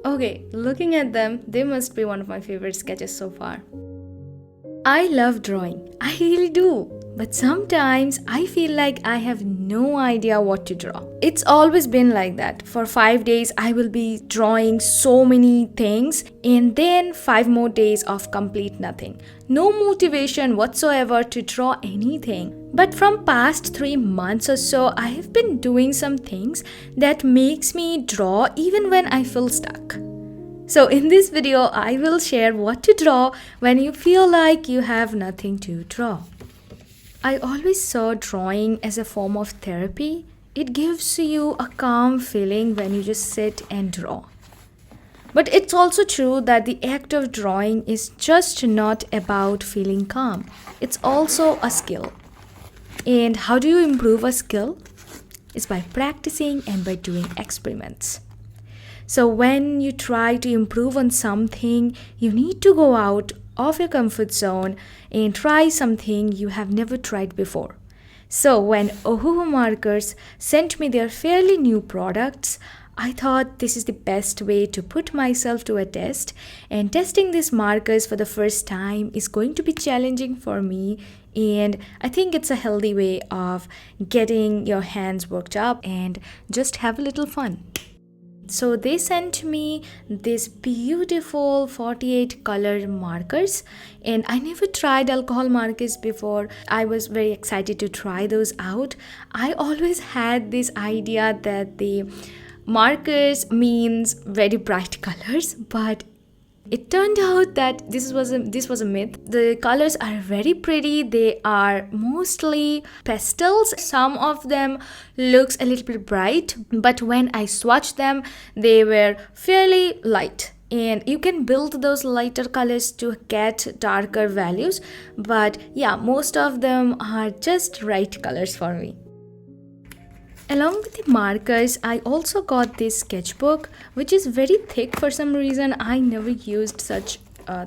Okay, looking at them, they must be one of my favorite sketches so far. I love drawing. I really do. But sometimes I feel like I have no idea what to draw. It's always been like that. For 5 days, I will be drawing so many things, and then 5 more days of complete nothing. No motivation whatsoever to draw anything. But from past 3 months or so, I have been doing some things that makes me draw even when I feel stuck. So in this video, I will share what to draw when you feel like you have nothing to draw. I always saw drawing as a form of therapy. It gives you a calm feeling when you just sit and draw. But it's also true that the act of drawing is just not about feeling calm. It's also a skill. And how do you improve a skill? It's by practicing and by doing experiments. So when you try to improve on something, you need to go out of your comfort zone and try something you have never tried before. So when Ohuhu markers sent me their fairly new products, I thought this is the best way to put myself to a test, and testing these markers for the first time is going to be challenging for me, and I think it's a healthy way of getting your hands worked up and just have a little fun. So they sent me these beautiful 48 color markers, and I never tried alcohol markers before. I was very excited to try those out. I always had this idea that the markers means very bright colors, but it turned out that this was a myth. The colors are very pretty. They are mostly pastels. Some of them looks a little bit bright, but when I swatched them, they were fairly light. And you can build those lighter colors to get darker values, but yeah, most of them are just right colors for me. Along with the markers, I also got this sketchbook, which is very thick for some reason. I never used such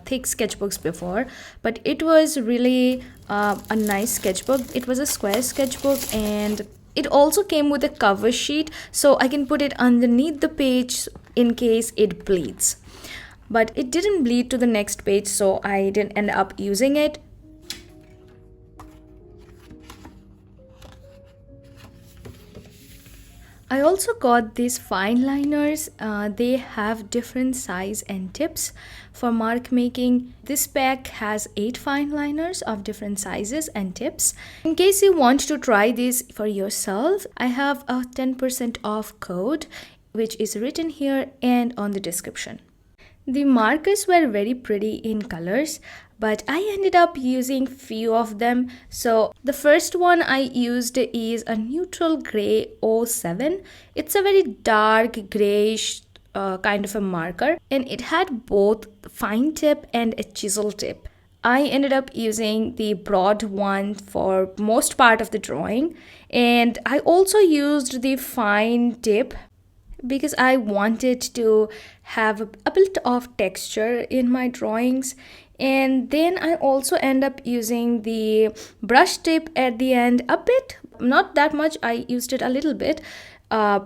thick sketchbooks before, but it was really a nice sketchbook. It was a square sketchbook, and it also came with a cover sheet, so I can put it underneath the page in case it bleeds. But it didn't bleed to the next page, so I didn't end up using it. I also got these Fineliners. They have different size and tips for mark making. This pack has 8 Fineliners of different sizes and tips. In case you want to try this for yourself, I have a 10% off code, which is written here and on the description. The markers were very pretty in colors, but I ended up using few of them. So the first one I used is a neutral gray 07. It's a very dark grayish kind of a marker, and it had both fine tip and a chisel tip. I ended up using the broad one for most part of the drawing, and I also used the fine tip because I wanted to have a bit of texture in my drawings. And then I also end up using the brush tip at the end a bit, not that much. I used it a little bit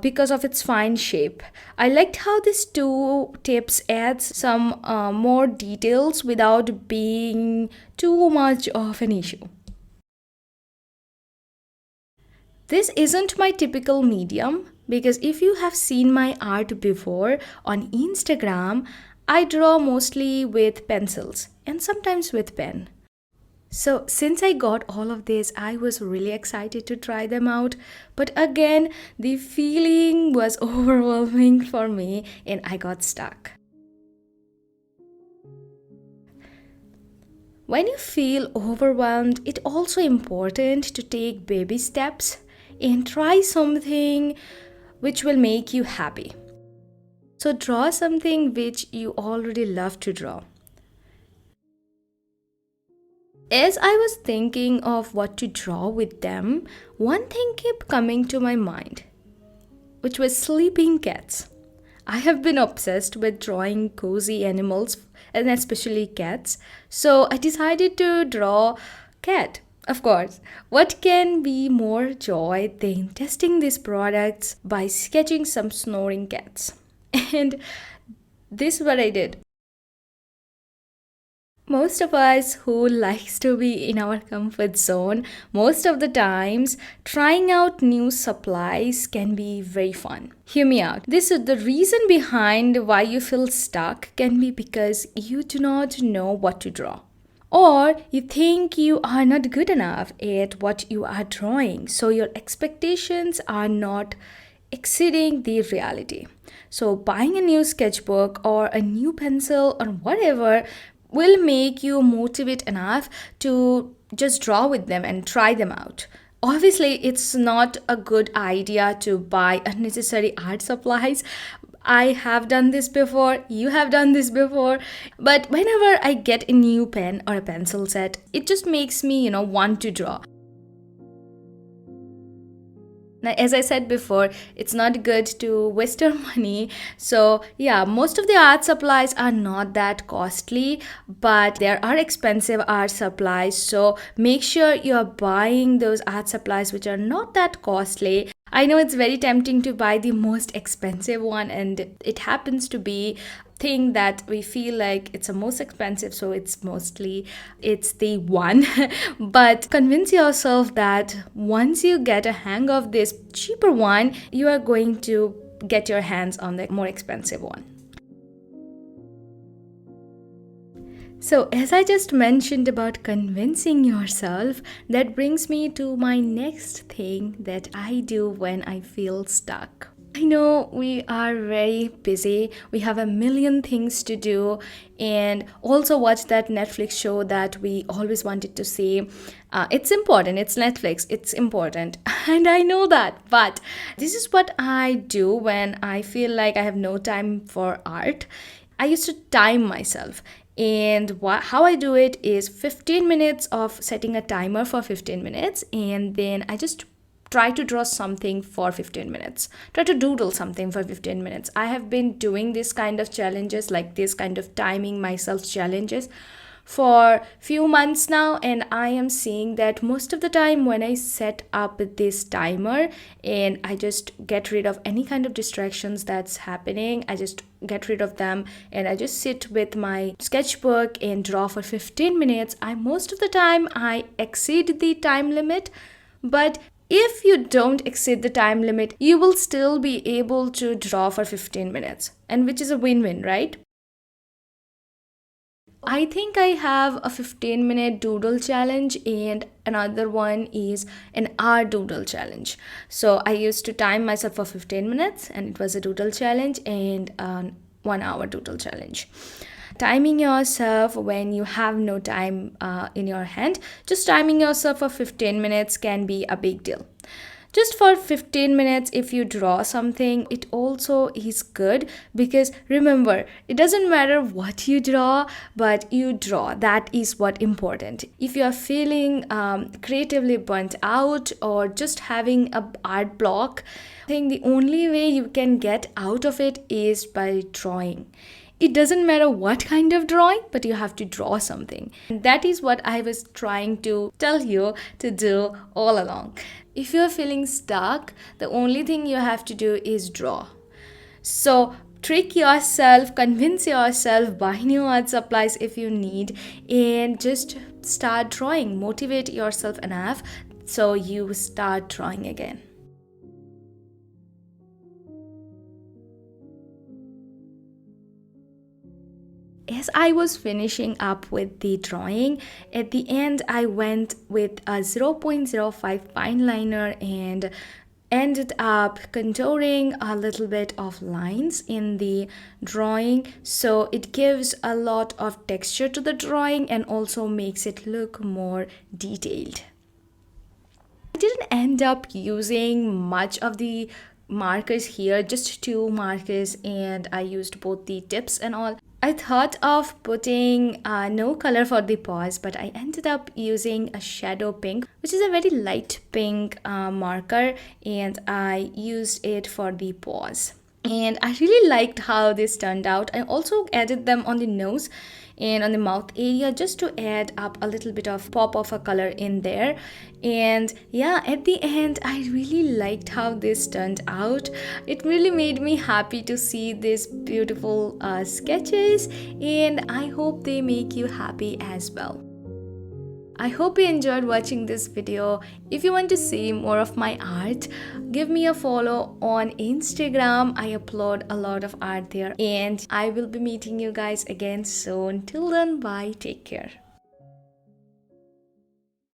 because of its fine shape. I liked how these two tips adds some more details without being too much of an issue. This isn't my typical medium, because if you have seen my art before on Instagram, I draw mostly with pencils and sometimes with pen. So since I got all of this, I was really excited to try them out. But again, the feeling was overwhelming for me and I got stuck. When you feel overwhelmed, it's also important to take baby steps and try something which will make you happy. So draw something which you already love to draw. As I was thinking of what to draw with them, one thing kept coming to my mind, which was sleeping cats. I have been obsessed with drawing cozy animals, and especially cats, so I decided to draw cat. Of course, what can be more joy than testing these products by sketching some snoring cats? And This is what I did. Most of us who likes to be in our comfort zone, most of the times trying out new supplies can be very fun. Hear me out. This is the reason behind why you feel stuck can be because you do not know what to draw. Or you think you are not good enough at what you are drawing, so your expectations are not exceeding the reality. So, buying a new sketchbook or a new pencil or whatever will make you motivate enough to just draw with them and try them out. Obviously, it's not a good idea to buy unnecessary art supplies. I have done this before, you have done this before, but whenever I get a new pen or a pencil set, it just makes me, want to draw. Now, as I said before, it's not good to waste your money. So, yeah, most of the art supplies are not that costly, but there are expensive art supplies. So, make sure you're buying those art supplies which are not that costly. I know it's very tempting to buy the most expensive one, and it happens to be thing that we feel like it's the most expensive, so it's the one. But convince yourself that once you get a hang of this cheaper one, you are going to get your hands on the more expensive one. So, as I just mentioned about convincing yourself, that brings me to my next thing that I do when I feel stuck. I know we are very busy, we have a million things to do, and also watch that Netflix show that we always wanted to see. It's important, it's Netflix, it's important, and I know that. But this is what I do when I feel like I have no time for art. I used to time myself. And how I do it is 15 minutes of setting a timer for 15 minutes, and then I just try to draw something for 15 minutes. Try to doodle something for 15 minutes. I have been doing this kind of challenges, like this kind of timing myself challenges for few months now, and I am seeing that most of the time when I set up this timer and I just get rid of any kind of distractions that's happening, I just get rid of them and I just sit with my sketchbook and draw for 15 minutes. I most of the time I exceed the time limit, but if you don't exceed the time limit, you will still be able to draw for 15 minutes, and which is a win-win, right? I think I have a 15-minute doodle challenge, and another one is an hour doodle challenge. So I used to time myself for 15 minutes and it was a doodle challenge and a 1 hour doodle challenge. Timing yourself when you have no time in your hand, just timing yourself for 15 minutes can be a big deal. Just for 15 minutes, if you draw something, it also is good, because remember, it doesn't matter what you draw, but you draw. That is what important. If you are feeling creatively burnt out or just having a art block, I think the only way you can get out of it is by drawing. It doesn't matter what kind of drawing, but you have to draw something. And that is what I was trying to tell you to do all along. If you're feeling stuck, the only thing you have to do is draw. So trick yourself, convince yourself, buy new art supplies if you need, and just start drawing. Motivate yourself enough so you start drawing again. As I was finishing up with the drawing, at the end I went with a 0.05 fine liner and ended up contouring a little bit of lines in the drawing, so it gives a lot of texture to the drawing and also makes it look more detailed. I didn't end up using much of the markers here, just two markers, and I used both the tips and all. I thought of putting no color for the paws, but I ended up using a shadow pink, which is a very light pink marker, and I used it for the paws. and I really liked how this turned out. I also added them on the nose and on the mouth area just to add up a little bit of pop of a color in there. And yeah, at the end I really liked how this turned out. It really made me happy to see these beautiful sketches, and I hope they make you happy as well. I hope you enjoyed watching this video. If you want to see more of my art, give me a follow on Instagram. I upload a lot of art there, and I will be meeting you guys again soon. Till then, bye, take care.